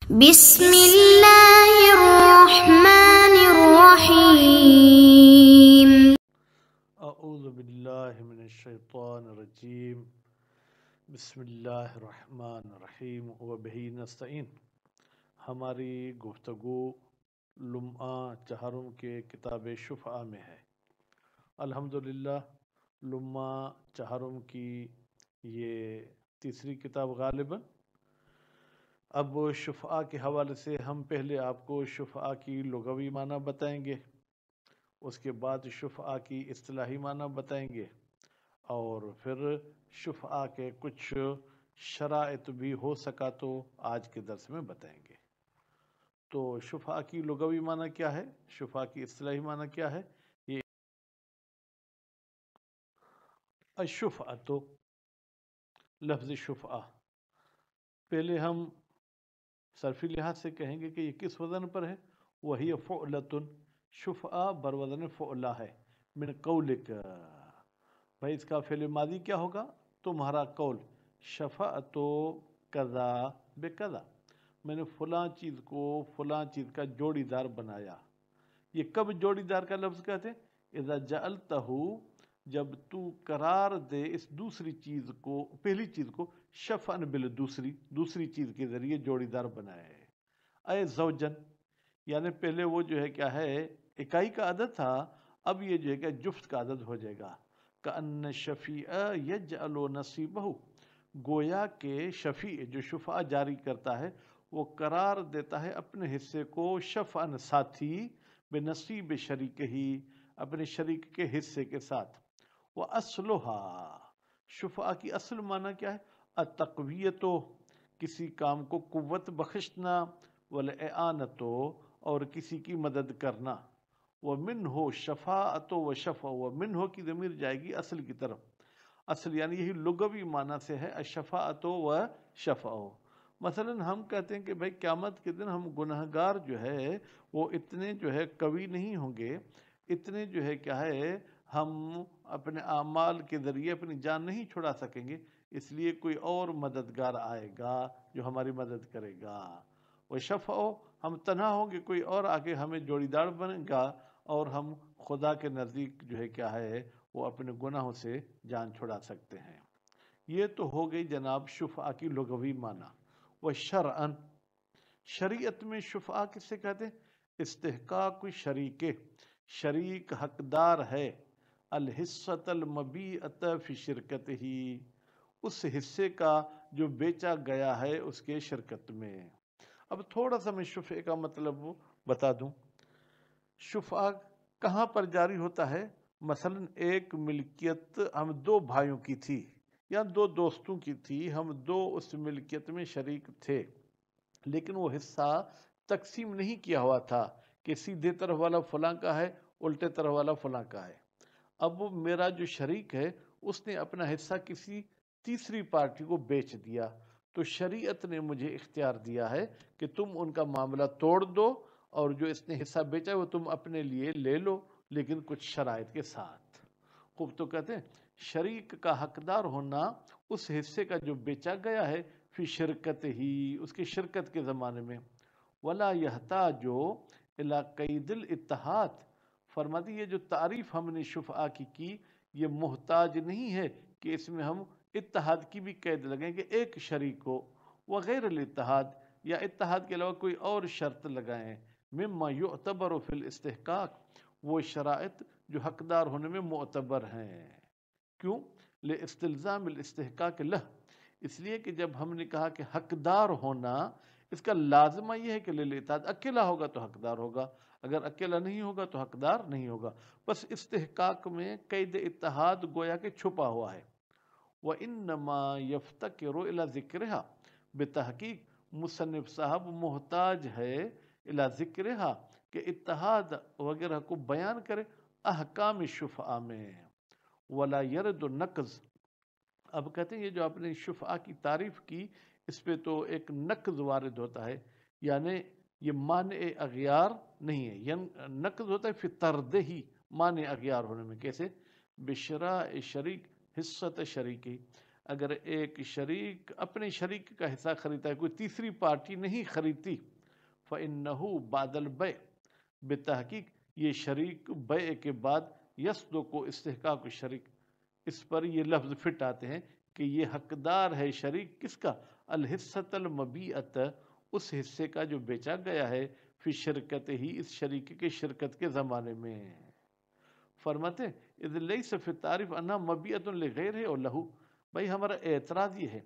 بسم اللہ الرحمن الرحیم۔ اعوذ باللہ من الشیطان الرجیم، بسم اللہ الرحمن الرحیم وبہ نستعین۔ ہماری گفتگو لمعہ چہارم کے کتاب شفعہ میں ہے۔ الحمدللہ لمعہ چہارم کی یہ تیسری کتاب غالباً۔ اب شفعہ کے حوالے سے ہم پہلے آپ کو شفعہ کی لغوی معنی بتائیں گے، اس کے بعد شفعہ کی اصطلاحی معنی بتائیں گے، اور پھر شفعہ کے کچھ شرائط بھی ہو سکا تو آج کے درس میں بتائیں گے۔ تو شفعہ کی لغوی معنی کیا ہے، شفعہ کی اصطلاحی معنی کیا ہے؟ یہ الشفعہ تو لفظ شفعہ پہلے ہم صرفی لحاظ سے کہیں گے کہ یہ کس وزن پر ہے؟ وہی فعلتن، شفعہ بروزن فعلہ ہے۔ من قولک، بھائی اس کا فعل ماضی کیا ہوگا؟ تمہارا قول۔ شفعتو کذا بکذا، میں نے فلاں چیز کو فلاں چیز کا جوڑی دار بنایا۔ یہ کب جوڑی دار کا لفظ کہتے ہیں؟ اذا جعلتہ، جب تو قرار دے اس دوسری چیز کو، پہلی چیز کو، شفعن دوسری چیز کے ذریعے جوڑی دار بنایا ہے۔ اے زوجن، یعنی پہلے وہ جو ہے کیا ہے اکائی کا عدد تھا، اب یہ جو ہے کہ جفت کا عدد ہو جائے گا۔ کأن شفیع یجعل نصیبہ، گویا کہ شفیع جو شفعہ جاری کرتا ہے وہ قرار دیتا ہے اپنے حصے کو شفعن ساتھی، بنصیب شریک ہی، اپنے شریک کے حصے کے ساتھ۔ وَأَصْلُهَا، شفعہ کی اصل معنی کیا ہے؟ التقویت، کسی کام کو قوت بخشنا، والاعانت، اور کسی کی مدد کرنا۔ وَمِنْهُ شفاعت وشفع، وَمِنْهُ کی ضمیر جائے گی اصل کی طرف۔ اصل یعنی یہی لغوی معنی سے ہے الشفاعت وشفع۔ مثلا ہم کہتے ہیں کہ بھائی قیامت کے دن ہم گناہگار جو ہے وہ اتنے جو ہے قوی نہیں ہوں گے، اتنے جو ہے کیا ہے ہم اپنے اعمال کے ذریعے اپنی جان نہیں چھڑا سکیں گے، اس لیے کوئی اور مددگار آئے گا جو ہماری مدد کرے گا۔ وشفع، ہم تنہا ہوں گے، کوئی اور آگے ہمیں جوڑی دار بنے گا اور ہم خدا کے نزدیک جو ہے کیا ہے وہ اپنے گناہوں سے جان چھڑا سکتے ہیں۔ یہ تو ہو گئی جناب شفعہ کی لغوی معنی۔ وشرعن، شریعت میں شفعہ کس سے کہتے ہیں؟ استحقاق شریک، شریک حقدار ہے، الحصۃ المبیعۃ فی شرکتہ، اس حصے کا جو بیچا گیا ہے اس کے شرکت میں۔ اب تھوڑا سا میں شفعہ کا مطلب بتا دوں۔ شفعہ کہاں پر جاری ہوتا ہے؟ مثلا ایک ملکیت ہم دو بھائیوں کی تھی یا دو دوستوں کی تھی، ہم دو اس ملکیت میں شریک تھے، لیکن وہ حصہ تقسیم نہیں کیا ہوا تھا کہ سیدھے طرف والا فلاں کا ہے، الٹے طرف والا فلاں کا ہے۔ اب میرا جو شریک ہے اس نے اپنا حصہ کسی تیسری پارٹی کو بیچ دیا، تو شریعت نے مجھے اختیار دیا ہے کہ تم ان کا معاملہ توڑ دو اور جو اس نے حصہ بیچا ہے وہ تم اپنے لیے لے لو، لیکن کچھ شرائط کے ساتھ۔ خوب تو کہتے ہیں شریک کا حقدار ہونا اس حصے کا جو بیچا گیا ہے فی شرکت ہی، اس کی شرکت کے زمانے میں۔ ولا یحتاج الی قید الاتحاد، فرماتی یہ جو تعریف ہم نے شفعہ کی یہ محتاج نہیں ہے کہ اس میں ہم اتحاد کی بھی قید لگیں کہ ایک شریک ہو، وغیر الاتحاد، یا اتحاد کے علاوہ کوئی اور شرط لگائیں، مما یعتبر فی الاستحقاق، وہ شرائط جو حقدار ہونے میں معتبر ہیں۔ کیوں؟ لاستلزام الاستحقاق لہ، اس لیے کہ جب ہم نے کہا کہ حقدار ہونا، اس کا لازمہ یہ ہے کہ للاتحاد، اکیلا ہوگا تو حقدار ہوگا، اگر اکیلا نہیں ہوگا تو حقدار نہیں ہوگا۔ بس استحقاق میں قید اتحاد گویا کہ چھپا ہوا ہے۔ وَإِنَّمَا يَفْتَقِرُ إِلَى ذِكْرِهَا، بتحقیق مصنف صاحب محتاج ہے الی ذکرہا، کہ اتحاد وغیرہ کو بیان کرے احکام شفعہ میں۔ ولا یرد النقض، اب کہتے ہیں یہ جو آپ نے شفعہ کی تعریف کی اس پہ تو ایک نقض وارد ہوتا ہے، یعنی یہ مانع اغیار نہیں ہے، یعنی نقض ہوتا ہے فی تردہی، مانع اغیار ہونے میں۔ کیسے؟ بشراء شریک حصت شریکی، اگر ایک شریک اپنے شریک کا حصہ خریدتا ہے، کوئی تیسری پارٹی نہیں خریدتی، فَإِنَّهُ بَعْدَ الْبَيْعِ، بتحقیق یہ شریک بیع کے بعد یصدق استحقاق شریک، اس پر یہ لفظ فٹ آتے ہیں کہ یہ حقدار ہے شریک کس کا؟ الحصۃ المبیعۃ، اس حصے کا جو بیچا گیا ہے، فی شرکت ہی، اس شریک کے شرکت کے زمانے میں۔ فرماتے ہیں اذ لیس فی التعریف انہا مبیعۃ لغیرہ اور لہو، بھائی ہمارا اعتراض یہ ہے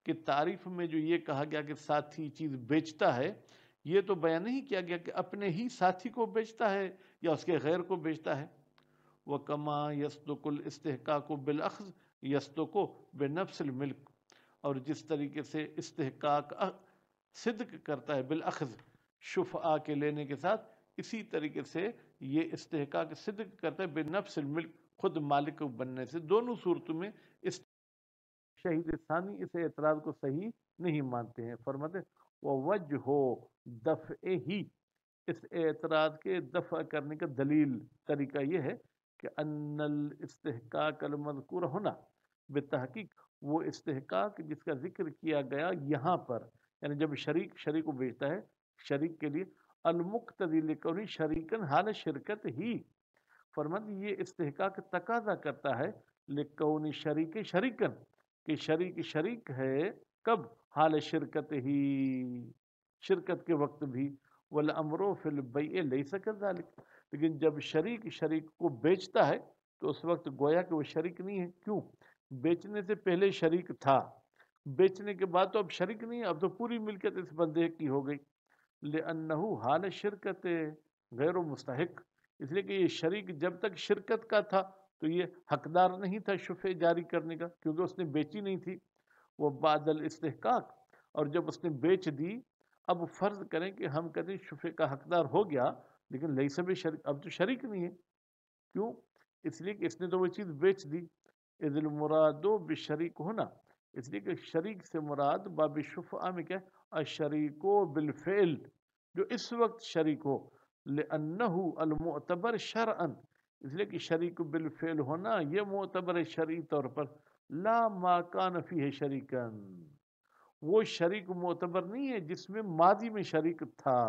کہ تعریف میں جو یہ کہا گیا کہ ساتھی چیز بیچتا ہے، یہ تو بیان نہیں کیا گیا کہ اپنے ہی ساتھی کو بیچتا ہے یا اس کے غیر کو بیچتا ہے۔ وَكَمَا يَصْدُقُ الْإِسْتِحْقَاقُ بِالْأَخْذِ يَصْدُقُ بِنَفْسِ الْمِلْكِ، اور جس طریقے سے استحقاق صدق کرتا ہے بالأخذ، شفعاء کے لینے کے ساتھ، اسی طریقے سے یہ استحقاق صدق کرتا ہے بنفس الملک، خود مالک بننے سے۔ دونوں صورتوں میں اس شہید ثانی اس اعتراض کو صحیح نہیں مانتے ہیں۔ فرماتے وَوَجْهُ دَفْعِهِ، اس اعتراض کے دفع کرنے کا دلیل طریقہ یہ ہے کہ ان الاستحقاق المذکور ہونا، بتحقیق وہ استحقاق جس کا ذکر کیا گیا یہاں پر، یعنی جب شریک کو بیچتا ہے، شریک کے لیے المقتضی لکونی شریکن حال شرکت ہی، فرماتے یہ استحقاق تقاضا کرتا ہے لکونی شریکن، کہ شریک ہے کب؟ حال شرکت ہی، شرکت کے وقت بھی۔ والامر فی البیع لیس کذالک، لیکن جب شریک کو بیچتا ہے تو اس وقت گویا کہ وہ شریک نہیں ہے۔ کیوں؟ بیچنے سے پہلے شریک تھا، بیچنے کے بعد تو اب شریک نہیں ہے، اب تو پوری ملکیت اس بندے کی ہو گئی۔ لأنہ حال شرکت غیر مستحق، اس لیے کہ یہ شریک جب تک شرکت کا تھا تو یہ حقدار نہیں تھا شفع جاری کرنے کا، کیونکہ اس نے بیچی نہیں تھی۔ وہ بعد الاستحقاق، اور جب اس نے بیچ دی، اب فرض کریں کہ ہم کہتے ہیں شفع کا حقدار ہو گیا، لیکن لیس بشریک، اب تو شریک نہیں ہے۔ کیوں؟ اس لیے کہ اس نے تو وہ چیز بیچ دی۔ اذ المراد بشریک ہونا، اس لیے کہ شریک سے مراد باب شفعہ میں کیا ہے؟ الشریک بالفعل، جو اس وقت شریک ہو، لأنہ المعتبر شرعا، اس لیے کہ شریک بالفعل ہونا یہ معتبر شرعی طور پر، لا ما کان فیہ شریکا، وہ شریک معتبر نہیں ہے جس میں ماضی میں شریک تھا،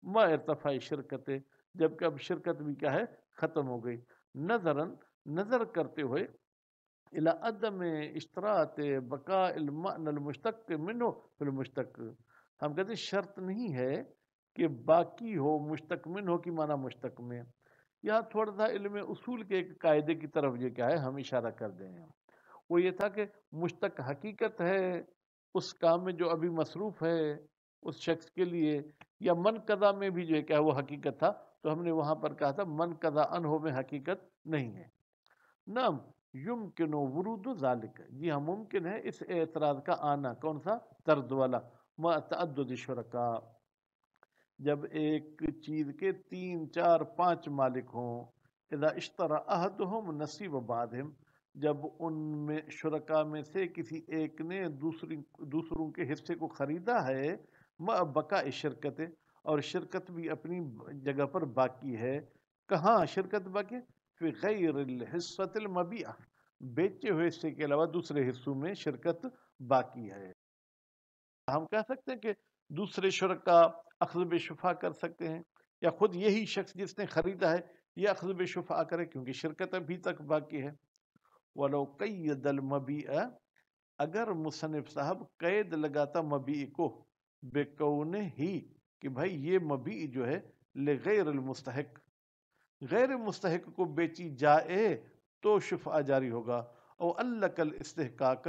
ما ارتفاع شرکت، جبکہ اب شرکت بھی کیا ہے؟ ختم ہو گئی۔ نظر کرتے ہوئے الى عدم اشتراط بقاء المعنى المشتق منه فی المشتق، ہم کہتے ہیں شرط نہیں ہے کہ باقی ہو مشتق منہ کی معنی مشتق میں۔ یہاں تھوڑا سا علم اصول کے ایک قاعدے کی طرف یہ کیا ہے ہم اشارہ کر دیں ہیں، وہ یہ تھا کہ مشتق حقیقت ہے اس کام میں جو ابھی مصروف ہے اس شخص کے لیے، یا من قضا میں بھی جو ہے کیا وہ حقیقت تھا، تو ہم نے وہاں پر کہا تھا من قضا انہو میں حقیقت نہیں ہے۔ نعم یمکن ورود ذالک، جی ہاں ممکن ہے اس اعتراض کا آنا، کون سا؟ طرد والا، مع تعدد شرکاء، جب ایک چیز کے 3 4 5 مالک ہوں، اذا اشترى احدهم نصیب بعضهم، جب ان میں شرکاء میں سے کسی ایک نے دوسروں کے حصے کو خریدا ہے، مع بقاء شرکت، اور شرکت بھی اپنی جگہ پر باقی ہے۔ کہاں شرکت باقی؟ فی غیر الحصۃ المبیعہ، بیچے ہوئے حصے کے علاوہ دوسرے حصوں میں شرکت باقی ہے۔ ہم کہہ سکتے ہیں کہ دوسرے شرکاء اخذ بشفعہ کر سکتے ہیں، یا خود یہی شخص جس نے خریدا ہے یہ اخذ بشفعہ کرے، کیونکہ شرکت ابھی تک باقی ہے۔ وَلَوْ قَيَّدَ الْمَبِيعَ، اگر مصنف صاحب قید لگاتا مبیع کو، بِقَوْنِهِ، کہ بھائی یہ مبیع جو ہے لغیر المستحق، غیر مستحق کو بیچی جائے تو شفعہ جاری ہوگا۔ او علق الاستحقاق،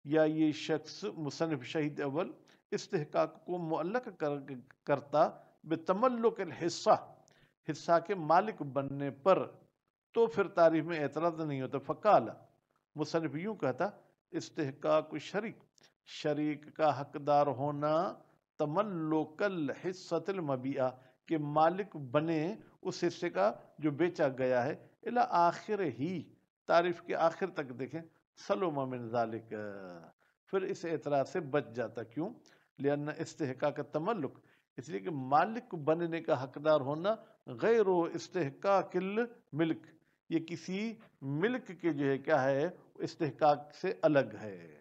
یا یہ شخص مصنف شہید اول استحقاق کو معلق کرتا بتملک الحصہ، حصہ کے مالک بننے پر، تو پھر تعریف میں اعتراض نہیں ہوتا۔ فقال، مصنف یوں کہتا استحقاق شریک کا حقدار ہونا تملک الحصۃ المبیعہ، کہ مالک بنے اس حصے کا جو بیچا گیا ہے، الی آخر ہی، تعریف کے آخر تک دیکھیں، سلم من ذالک، پھر اس اعتراض سے بچ جاتا۔ کیوں؟ لأن استحقاق تملک، اس لیے کہ مالک بننے کا حقدار ہونا غیر استحقاق الملک، یہ کسی ملک کے جو ہے کیا ہے استحقاق سے الگ ہے۔